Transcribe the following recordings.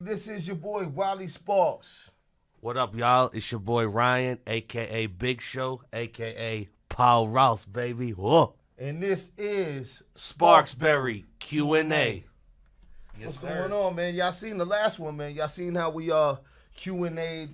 This is your boy, Wally Sparks. What up, y'all? It's your boy Ryan, a.k.a. Big Show, a.k.a. Paul Rouse, baby. Whoa. And this is SPARKXBERRY Q&A. What's going on, man? Y'all seen the last one, man. Y'all seen how we Q&A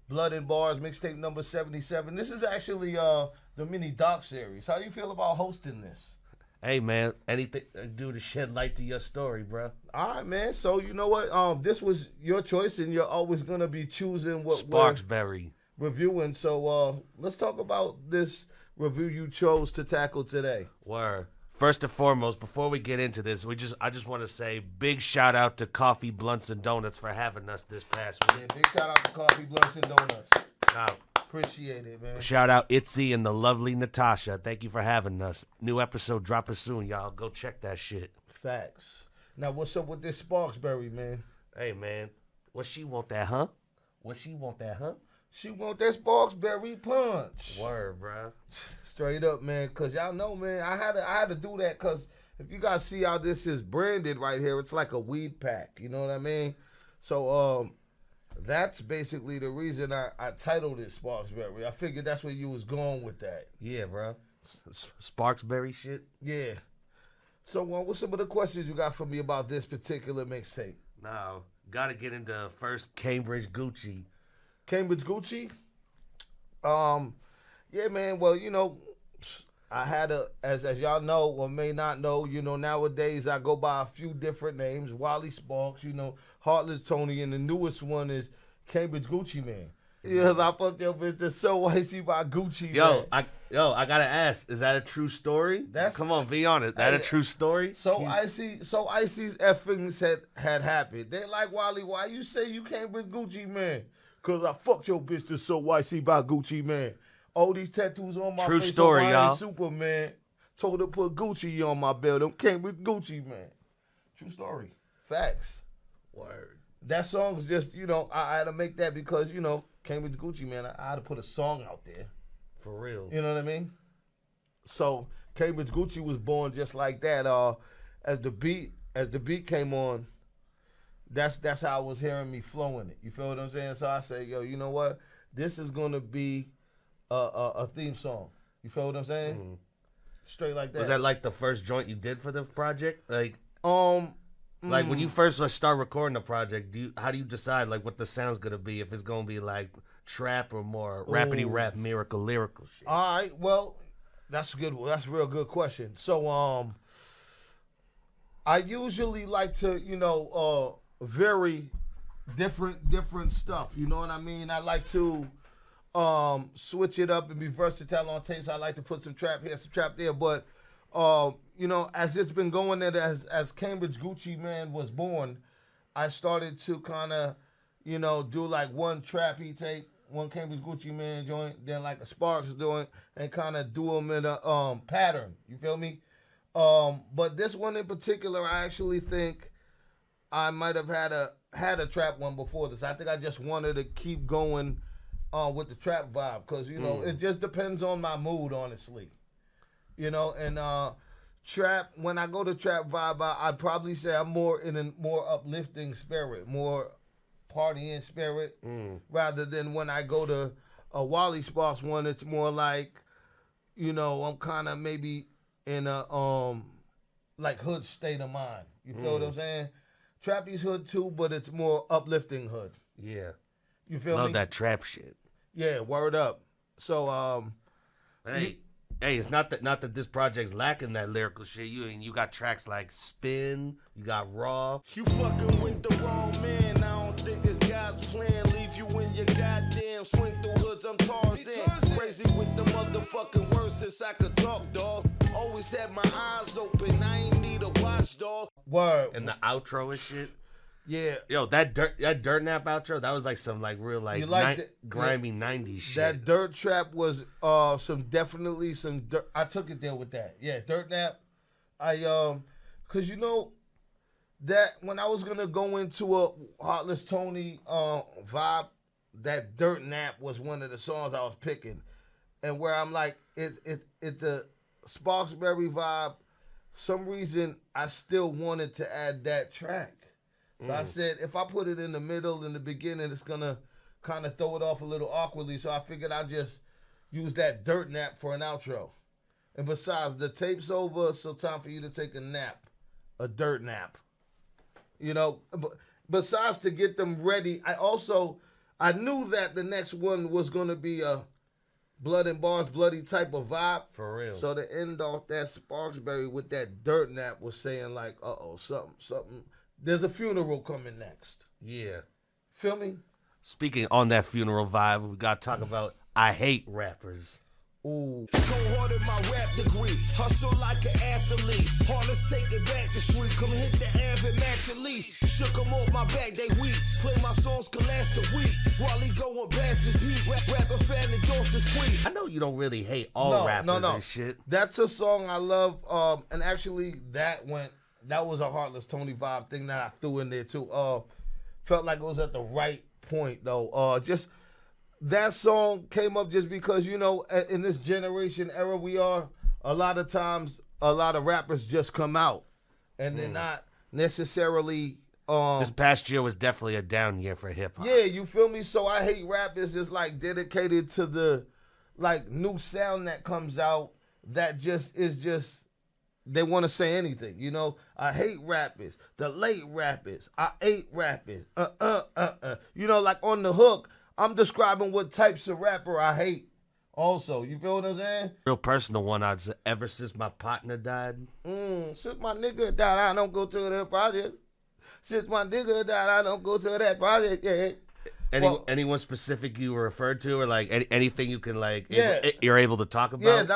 Blood and Bars mixtape number 77. This is actually the mini doc series. How you feel about hosting this? Hey, man, anything do to shed light to your story, bro. All right, man. So, you know what? This was your choice, and you're always going to be choosing what SPARKXBERRY we're reviewing. So, let's talk about this review you chose to tackle today. Word. First and foremost, before we get into this, I just want to say big shout out to Coffee, Blunts, and Donuts for having us this past week. Yeah, big shout out to Coffee, Blunts, and Donuts. Appreciate it, man. Shout out Itzy and the lovely Natasha. Thank you for having us. New episode dropping soon, y'all. Go check that shit. Facts. Now, what's up with this SPARKXBERRY, man? Hey, man. What she want that, huh? What she want that, huh? She want that SPARKXBERRY punch. Word, bro. Straight up, man. Because y'all know, man, I had to do that because if you guys see how this is branded right here, it's like a weed pack. You know what I mean? So, that's basically the reason I titled it SPARKXBERRY. I figured that's where you was going with that. Yeah, bro. SPARKXBERRY shit? Yeah. So, what's some of the questions you got for me about this particular mixtape? Now, gotta get into first Cambridge Gucci. Cambridge Gucci? Yeah, man. Well, you know, I had as y'all know or may not know, you know, nowadays I go by a few different names. Wally Sparks, you know, Heartless Tony, and the newest one is Cambridge Gucci Man. Yeah, I fucked your bitch that's so icy by Gucci. Yo, man. I gotta ask, is that a true story? Come on, be honest. That a true story? So icy's effings had happened. They like, Wally, why you say you Cambridge Gucci Man? Cause I fucked your bitch that's so icy by Gucci Man. All these tattoos on my true face. Story, so y'all. Superman told her to put Gucci on my belt. I'm Cambridge Gucci Man. True story. Facts. Word. That song's just, you know, I had to make that because, you know, Cambridge Gucci Man, I had to put a song out there. For real. You know what I mean? So Cambridge Gucci was born just like that. As the beat came on, that's how I was hearing me flowing it. You feel what I'm saying? So I said, yo, you know what? This is gonna be a theme song. You feel what I'm saying? Mm-hmm. Straight like that. Was that like the first joint you did for the project? Like when you first start recording the project, how do you decide like what the sound's gonna be? If it's gonna be like trap or more rappity rap, lyrical shit? All right, well, that's good. That's a real good question. So I usually like to, you know, vary different stuff. You know what I mean? I like to switch it up and be versatile on tapes. I like to put some trap here, some trap there, but you know, as it's been going, as Cambridge Gucci Man was born, I started to kind of, you know, do like one trappy tape, one Cambridge Gucci Man joint, then like a Sparks joint, and kind of do them in a pattern. You feel me? But this one in particular, I actually think I might have had a trap one before this. I think I just wanted to keep going with the trap vibe because, you know, it just depends on my mood, honestly. You know, and trap, when I go to trap vibe, I'd probably say I'm more in a more uplifting spirit, more partying spirit, rather than when I go to a Wally Sparks one, it's more like, you know, I'm kind of maybe in a like hood state of mind. You feel what I'm saying? Trappy's hood too, but it's more uplifting hood. Yeah. You feel me? Love that trap shit. Yeah, word up. So Hey, it's not that this project's lacking that lyrical shit. You got tracks like Spin, you got Raw. You fucking with the wrong man. I don't think this God's plan. Leave you in your goddamn swing through hoods. I'm Tarzan. Crazy with the motherfucking words since I could talk, dog. Always had my eyes open. I ain't need a watch, dog. Word. And the outro and shit. Yeah. Yo, that dirt nap outro, that was like some like real like grimy 90s shit. That dirt trap was some dirt. I took it there with that. Yeah, dirt nap. Cause you know that when I was gonna go into a Heartless Tony vibe, that dirt nap was one of the songs I was picking, and where I'm like, it's a SPARKXBERRY vibe. Some reason I still wanted to add that track. So I said, if I put it in the middle, in the beginning, it's going to kind of throw it off a little awkwardly. So I figured I'd just use that dirt nap for an outro. And besides, the tape's over, so time for you to take a nap. A dirt nap. You know, besides to get them ready, I knew that the next one was going to be a blood and bars, bloody type of vibe. For real. So to end off that SPARKXBERRY with that dirt nap was saying like, something. There's a funeral coming next. Yeah. Feel me? Speaking on that funeral vibe, we got to talk about I hate rappers. Ooh. Go hard in my rap degree, hustle like an athlete. Hardest take it back the street, come hit the avid match and leave. Shook them off my back, they weak. Play my songs can last a week. Wally going past the beat, rapper fan endorses tweet. I know you don't really hate all rappers and shit. That's a song I love, and actually that was a Heartless Tony vibe thing that I threw in there too. Felt like it was at the right point though. Just that song came up just because, you know, in this generation era we are, a lot of times a lot of rappers just come out and they're not necessarily this past year was definitely a down year for hip hop. Yeah, you feel me? So I hate rap is just like dedicated to the like new sound that comes out that just is just they want to say anything, you know. I hate rappers, the late rappers, I ate rappers, you know, like on the hook, I'm describing what types of rapper I hate. Also, you feel what I'm saying? Real personal one. Ever since my partner died. Since my nigga died, I don't go to the project. Since my nigga died, I don't go to that project. Yeah. Anyone specific you referred to, or like anything you can like? Yeah. You're able to talk about.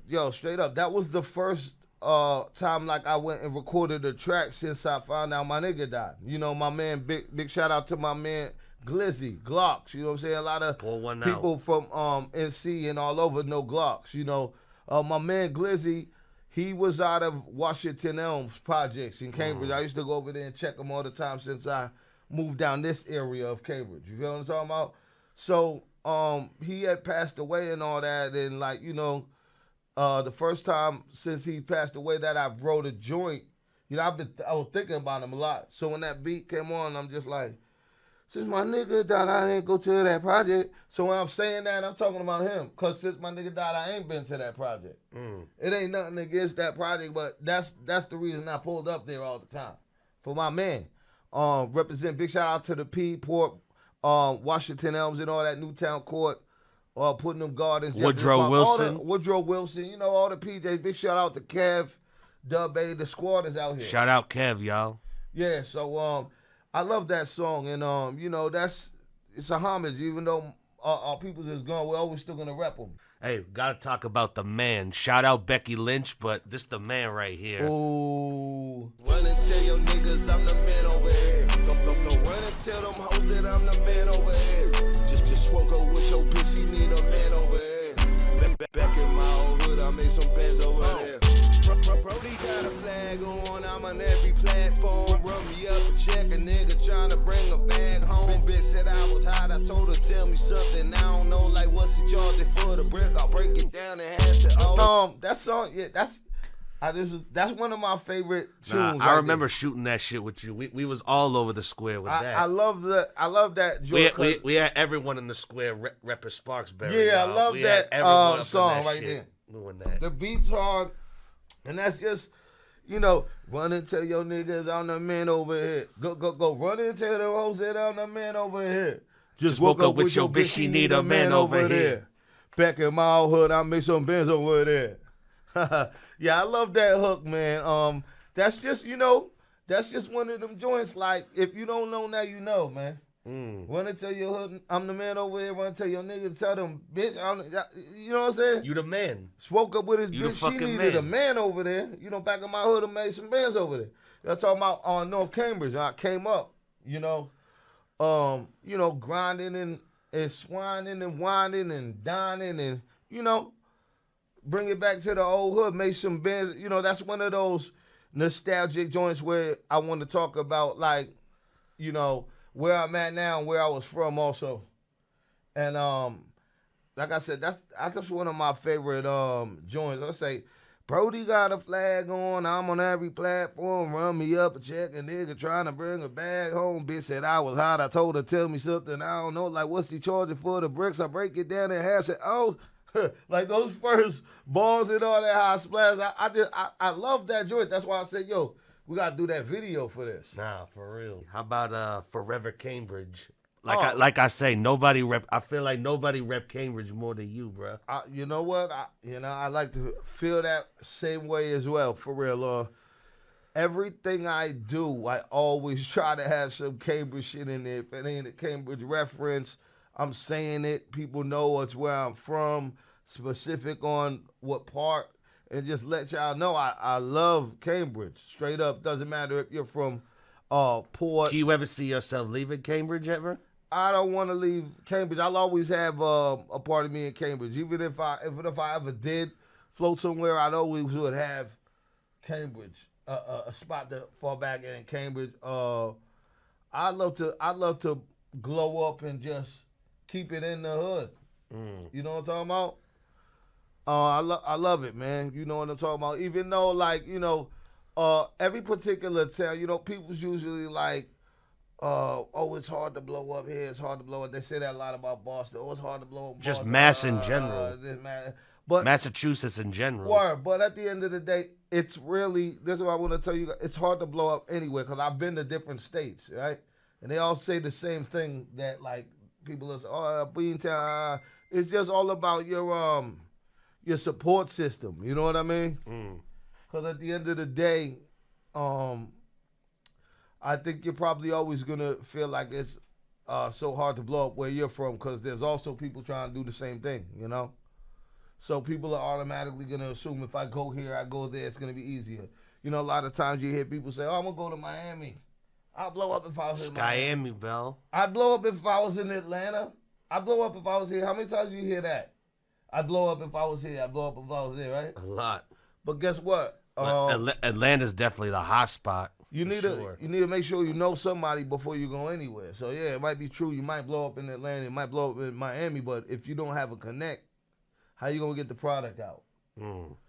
Yeah, straight up. That was the first time like I went and recorded a track since I found out my nigga died. You know, my man. Big shout out to my man. Glizzy, Glocks, you know what I'm saying? A lot of people from NC and all over know Glocks, you know. My man Glizzy, he was out of Washington Elms Projects in Cambridge. I used to go over there and check him all the time since I moved down this area of Cambridge. You feel what I'm talking about? So he had passed away and all that, and like, you know, the first time since he passed away that I wrote a joint, you know, I was thinking about him a lot. So when that beat came on, I'm just like, since my nigga died, I didn't go to that project. So when I'm saying that, I'm talking about him. Because since my nigga died, I ain't been to that project. It ain't nothing against that project, but that's the reason I pulled up there all the time. For my man. Represent, big shout out to the P, Port, Washington Elms and all that Newtown Court. Putting them gardens. Woodrow Wilson. Woodrow Wilson. You know, all the PJs. Big shout out to Kev, Dub A. The squad is out here. Shout out Kev, y'all. Yeah, so I love that song, and you know, it's a homage. Even though our peoples is gone, we're always still gonna rep them. Hey, gotta talk about the man. Shout out Becky Lynch, but this the man right here. Ooh. Run and tell your niggas I'm the man over here. Go run and tell them hoes that I'm the man over here. Just woke up with your bitch, you need a man over here. Back in my old hood, I made some bands over there. Brody got a flag on, I'm on every platform. Run me up a check, a nigga trying to bring a bag home. Bitch said I was hot, I told her tell me something. I don't know, like what's the charge for the brick? I'll break it down and hash it all. That song, yeah, that's one of my favorite tunes. I remember shooting that shit with you. We was all over the square with that. I love that joint. We had everyone in the square repping SPARKXBERRY. Yeah, I love that song right there. Doing that. The beat's hard. And that's just, you know, run and tell your niggas I'm the man over here. Go, run and tell the hoes that I'm the man over here. Just woke up with your bitch, she need a man over here. Back in my old hood, I make some bands over there. Yeah, I love that hook, man. That's just, you know, that's just one of them joints. Like, if you don't know now, you know, man. Run and tell your hood, I'm the man over here. Run and tell your niggas, tell them, bitch, you know what I'm saying? You the man. Spoke up with his you bitch, she needed a man over there. You know, back in my hood, I made some bands over there. You're talking about North Cambridge. I came up, you know, grinding and swining and winding and dining and, you know, bring it back to the old hood, make some bands. You know, that's one of those nostalgic joints where I want to talk about, like, you know, where I'm at now and where I was from also. And like I said, that's one of my favorite joints. Let's say Brody got a flag on, I'm on every platform, run me up a check, a nigga trying to bring a bag home. Bitch said I was hot, I told her, tell me something, I don't know, like what's he charging for the bricks? I break it down and half, said, oh, like those first balls and all that high splash, I love that joint. That's why I said, yo, we got to do that video for this. Nah, for real. How about Forever Cambridge? Like I say, nobody rep. I feel like nobody rep Cambridge more than you, bro. You know what? I like to feel that same way as well, for real. Everything I do, I always try to have some Cambridge shit in there. If it ain't a Cambridge reference, I'm saying it. People know it's where I'm from, specific on what part, and just let y'all know I love Cambridge. Straight up, doesn't matter if you're from Port. Do you ever see yourself leaving Cambridge ever? I don't want to leave Cambridge. I'll always have a part of me in Cambridge. Even if I ever did float somewhere, I'd always would have Cambridge, a spot to fall back in Cambridge. I'd love to glow up and just keep it in the hood. You know what I'm talking about? I love it, man. You know what I'm talking about? Even though, like, every particular town, people's usually like, oh, it's hard to blow up here. It's hard to blow up. They say that a lot about Boston. Oh, it's hard to blow up. Just Boston. Mass in general. But Massachusetts in general. But at the end of the day, it's really, this is what I want to tell you. It's hard to blow up anywhere because I've been to different states, right? And they all say the same thing that, like, people are saying, oh, Beantown. It's just all about your support system. You know what I mean? Because at the end of the day, I think you're probably always going to feel like it's so hard to blow up where you're from because there's also people trying to do the same thing, So people are automatically going to assume if I go here, I go there, it's going to be easier. A lot of times you hear people say, oh, I'm going to go to Miami. I'll blow up if I was in Miami. Bell. I'd blow up if I was in Atlanta. I'd blow up if I was here. How many times do you hear that? I'd blow up if I was here. I'd blow up if I was there, right? A lot. But guess what? Atlanta's definitely the hot spot. You need to make sure you know somebody before you go anywhere. So yeah, it might be true. You might blow up in Atlanta, it might blow up in Miami, but if you don't have a connect, how you gonna get the product out?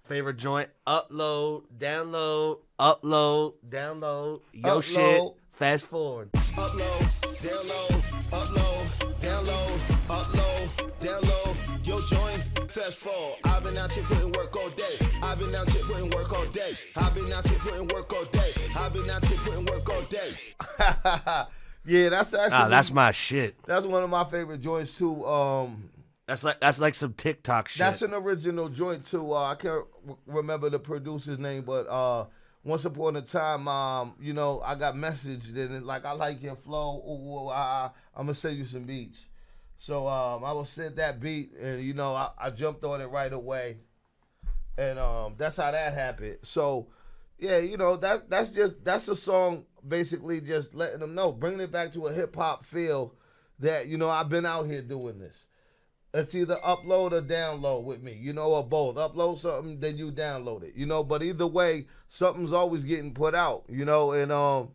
Favorite joint? Upload, download, upload, download. Yo, Upload. shit. Fast forward. Upload, download, upload, download, upload, download. Yo, join, fast forward. I've been out here putting work all day. I've been out here putting work all day. I've been out here putting work all day. I've been out here putting work all day. Yeah, that's actually that's my shit. That's one of my favorite joints too. That's like some TikTok shit. That's an original joint too. I can't remember the producer's name, but once upon a time, I got messaged and like I like your flow. Ooh, I'm gonna send you some beats. So I will send that beat, and I jumped on it right away, and that's how that happened. So yeah, that's a song basically just letting them know, bringing it back to a hip hop feel that I've been out here doing this. It's either upload or download with me, or both. Upload something, then you download it, But either way, something's always getting put out, and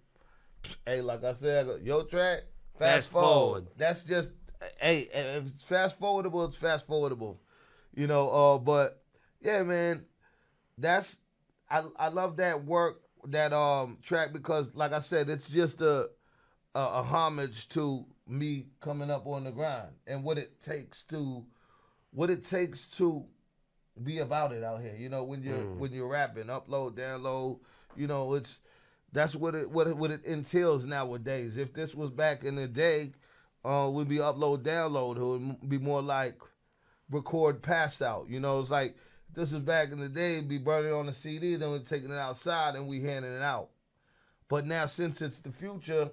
hey, like I said, your track, fast forward. That's just, hey, if it's fast forwardable, it's fast forwardable, But yeah, man, I love that work, that track because, like I said, it's just a homage to me coming up on the grind and what it takes to be about it out here. When you're rapping, upload, download. That's what it entails nowadays. If this was back in the day, would be upload, download. It would be more like record, pass out. It's like this was back in the day, it'd be burning on the CD, then we're taking it outside and we handing it out. But now, since it's the future,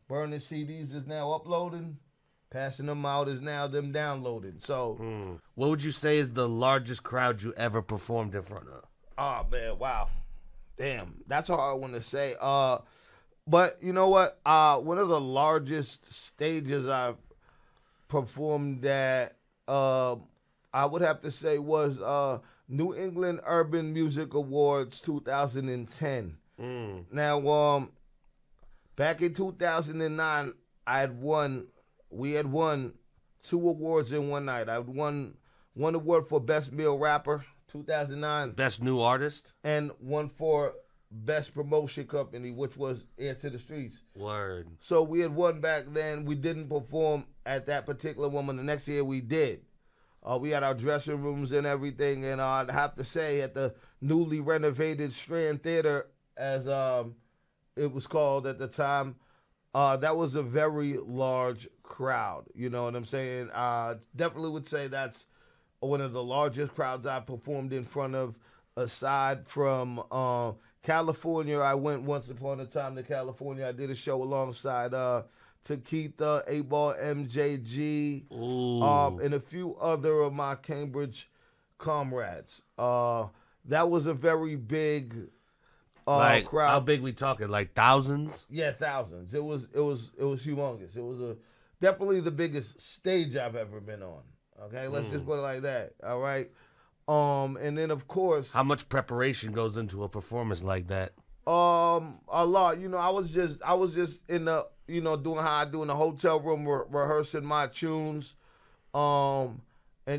burning CDs is now uploading, passing them out is now them downloading. So, what would you say is the largest crowd you ever performed in front of? Oh man, wow, damn, that's all I want to say. But you know what? One of the largest stages I've performed at, I would have to say was New England Urban Music Awards 2010. Now, back in 2009, we had won 2 awards in one night. I won one award for Best Male Rapper, 2009. Best new artist. And won for Best Promotion Company, which was Air to the Streets. Word. So we had won back then. We didn't perform at that particular one. The next year we did. We had our dressing rooms and everything. And I'd have to say at the newly renovated Strand Theater, as it was called at the time, that was a very large crowd. You know what I'm saying? Definitely would say that's one of the largest crowds I performed in front of, aside from California. I went once upon a time to California. I did a show alongside Takitha, 8-Ball, MJG, and a few other of my Cambridge comrades. That was a very big like crowd. How big we talking? Like thousands? Yeah, thousands. It was humongous. It was definitely the biggest stage I've ever been on. Okay, let's just put it like that. All right. And then of course, how much preparation goes into a performance like that? A lot. You know, I was just in the, you know, doing how I do in the hotel room, rehearsing my tunes, and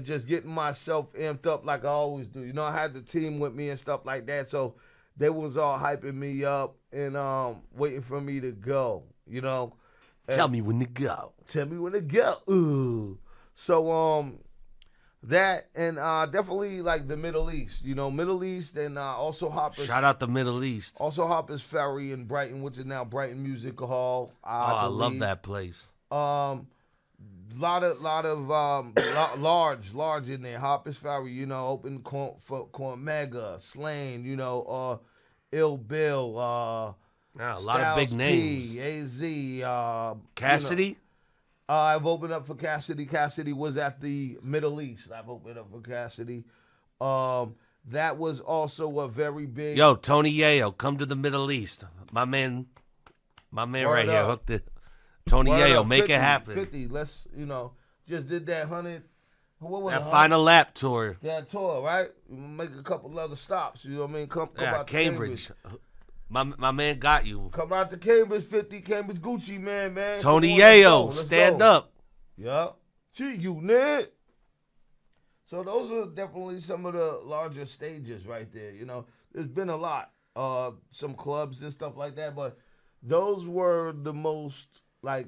just getting myself amped up like I always do. You know, I had the team with me and stuff like that, so they was all hyping me up and waiting for me to go. You know, tell me when to go. Tell me when to go. Ooh. So that and definitely like the Middle East. You know, Middle East and also Hoppers. Shout out the Middle East. Also Hoppers Ferry in Brighton, which is now Brighton Music Hall. I love that place. Lot of large in there. Hoppers Ferry, you know, open for Mega, Slain, you know, Ill Bill, a Styles lot of big names. AZ, Cassidy. You know, I've opened up for Cassidy. Cassidy was at the Middle East. I've opened up for Cassidy. That was also a very big. Yo, Tony Yayo, come to the Middle East. My man right here hooked it. Tony Yayo, make 50, it happen. 50. Let's, you know, just did that 100. What was that 100? final lap tour. That tour, right? Make a couple other stops. You know what I mean? Come out to Cambridge. My man got you. Come out to Cambridge, 50 Cambridge Gucci, man. Tony Yayo, stand up. Yup. Gee, you Ned. So those are definitely some of the larger stages right there. You know, there's been a lot. Some clubs and stuff like that, but those were the most, like,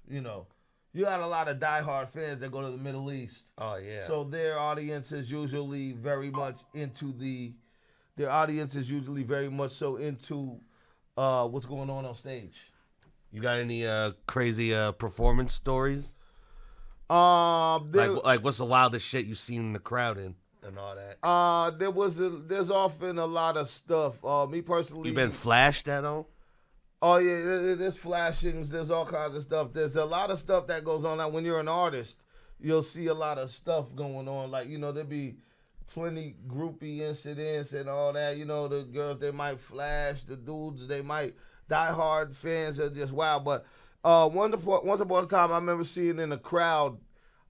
you know, you got a lot of diehard fans that go to the Middle East. Oh, yeah. So their audience is usually very much so into what's going on stage. You got any crazy performance stories? Like what's the wildest shit you seen in the crowd and all that? There's often a lot of stuff. Me personally, you been flashed at all? Oh yeah, there's flashings. There's all kinds of stuff. There's a lot of stuff that goes on. Like when you're an artist, you'll see a lot of stuff going on. Like, you know, there'll be plenty groupie incidents and all that. You know, the girls, they might flash. The dudes, they might. Diehard fans are just wild. But once upon a time, I remember seeing in the crowd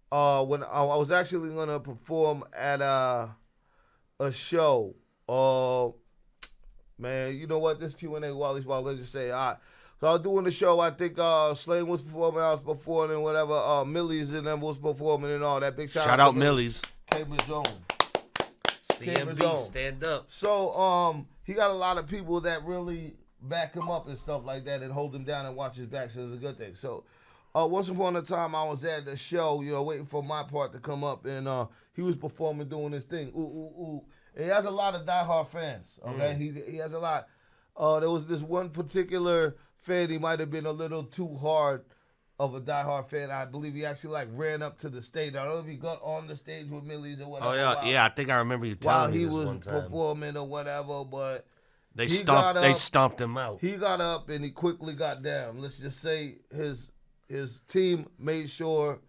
when I was actually going to perform at a show. Man, you know what? This Q&A, Wally Sparks, let's just say, all right. So I was doing the show. I think Slain was performing, I was performing, whatever. Millie's and them was performing and all that. Big shout out Millie's. Cambridge Zone. CMB, stand up. So he got a lot of people that really back him up and stuff like that and hold him down and watch his back, so it's a good thing. So once upon a time, I was at the show, you know, waiting for my part to come up, and he was performing, doing his thing. Ooh, ooh, ooh. And he has a lot of diehard fans, okay? He has a lot. There was this one particular fan, he might have been a little too hard of a diehard fan. I believe he actually, like, ran up to the stage. I don't know if he got on the stage with Millie's or whatever. Oh, yeah, I think I remember you telling me this one time. While he was performing or whatever, but they stomped him out. He got up and he quickly got down. Let's just say his team made sure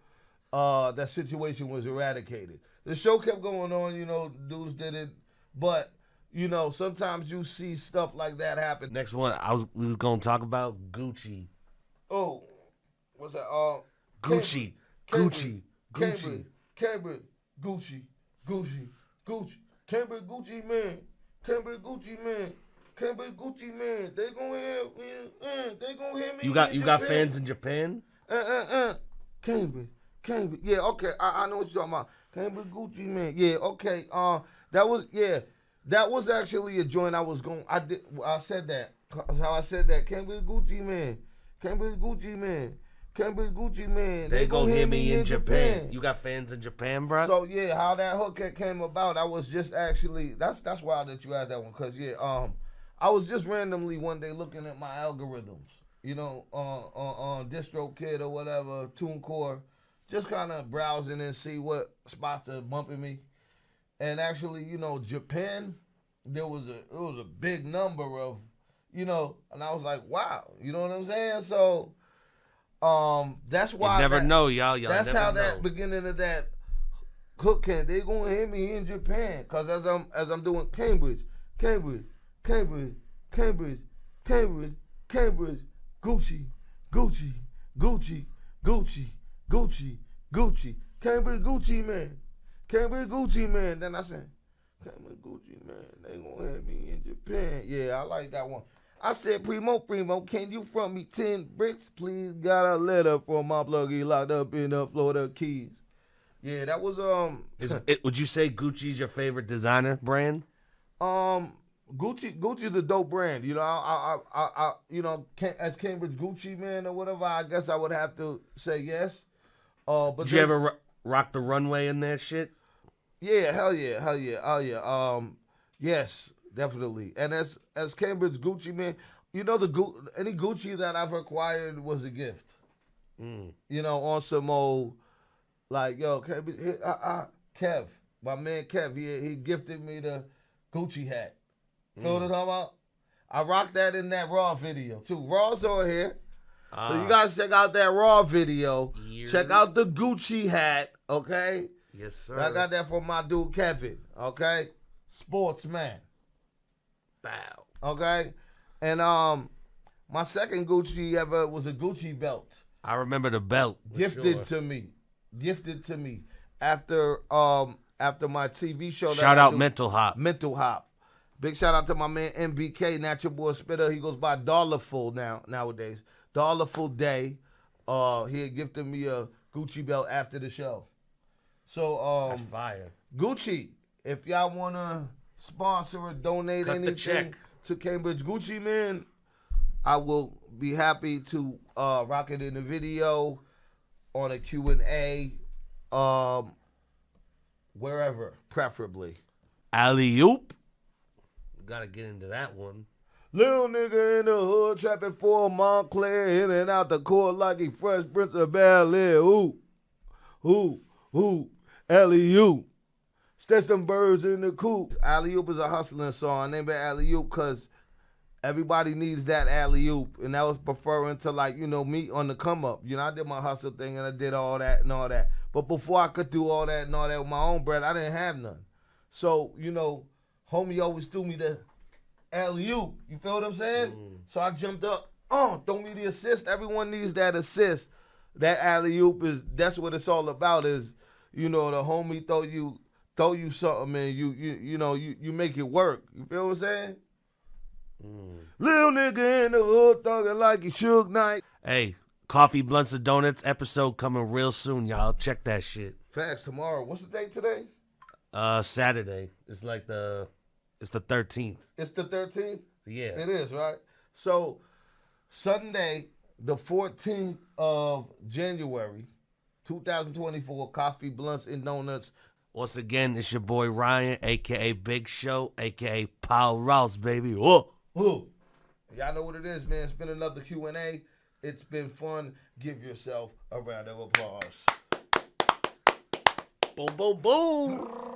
that situation was eradicated. The show kept going on, you know, dudes did it, but you know, sometimes you see stuff like that happen. Next one, we was gonna talk about Gucci. Oh, what's that? Gucci, Cambridge, Gucci, Cambridge, Gucci, man, they gonna hear me. You got fans in Japan? Cambridge. Yeah, okay, I know what you're talking about. Cambridge Gucci Man. Yeah, okay. That was actually a joint I was going. I said that. How I said that. Cambridge Gucci Man. Cambridge Gucci Man. Cambridge Gucci Man. They gonna hear me in Japan. You got fans in Japan, bro? So yeah, how that hook came about, I was just actually that's wild that you had that one, cause I was just randomly one day looking at my algorithms, you know, on DistroKid or whatever, TuneCore, just kind of browsing and see what spots are bumping me, and actually, you know, Japan, it was a big number of, you know, and I was like, wow, you know what I'm saying? So. That's why. You never know, y'all. That's never how know. That beginning of that hook came. They gonna hear me in Japan, cause as I'm doing Cambridge, Gucci, Cambridge Gucci Man. Then I said, Cambridge Gucci Man. They gonna hear me in Japan. Yeah, I like that one. I said, Primo, can you front me 10 bricks, please? Got a letter from my plug. He locked up in the Florida Keys. Yeah, that was Would you say Gucci's your favorite designer brand? Gucci's a dope brand. You know, I you know, as Cambridge Gucci Man or whatever, I guess I would have to say yes. But did you ever rock the runway in that shit? Yeah, hell yeah, oh yeah. Yes. Definitely, and as Cambridge Gucci Man, you know any Gucci that I've acquired was a gift. You know, on some old like Cambridge, Kev, my man Kev, he gifted me the Gucci hat. Feel what I'm talking about? I rocked that in that Raw video too. Raw's on here, so you guys check out that Raw video. Check out the Gucci hat, okay? Yes, sir. I got that from my dude Kevin, okay? Sportsman. Bow. Okay, and my second Gucci ever was a Gucci belt. I remember the belt. Gifted to me after my TV show. Shout out Mental Hop. Mental Hop. Big shout out to my man MBK, Natural Boy Spitter. He goes by Dollarful nowadays. Dollarful Day. He had gifted me a Gucci belt after the show. So that's fire. Gucci, if y'all wanna sponsor or donate anything to Cambridge Gucci Man, I will be happy to rock it in the video, on a Q&A, wherever, preferably. Alley-oop. Gotta get into that one. Little nigga in the hood trapping for Montclair, in and out the court like he Fresh Prince of Bel-Air. Ooh, alley-oop. Stretch them birds in the coop. Alley-oop is a hustling song. I named it Alley-oop because everybody needs that alley-oop. And that was preferring to, like, you know, me on the come-up. You know, I did my hustle thing and I did all that and all that. But before I could do all that and all that with my own bread, I didn't have none. So, you know, homie always threw me the alley-oop. You feel what I'm saying? So I jumped up. Throw me the assist. Everyone needs that assist. That alley-oop that's what it's all about is, you know, the homie throw you something and you know you make it work. You feel what I'm saying? Little nigga in the hood thugging like he Suge Knight. Hey, Coffee, Blunts, and Donuts episode coming real soon, y'all. Check that shit. Facts tomorrow. What's the date today? Saturday. It's the 13th. It's the 13th? Yeah. It is, right? So Sunday, the 14th of January, 2024, Coffee, Blunts, and Donuts. Once again, it's your boy Ryan, a.k.a. Big Show, a.k.a. Paul Rouse, baby. Whoa. Y'all know what it is, man. It's been another Q&A. It's been fun. Give yourself a round of applause. Boom, boom, boom.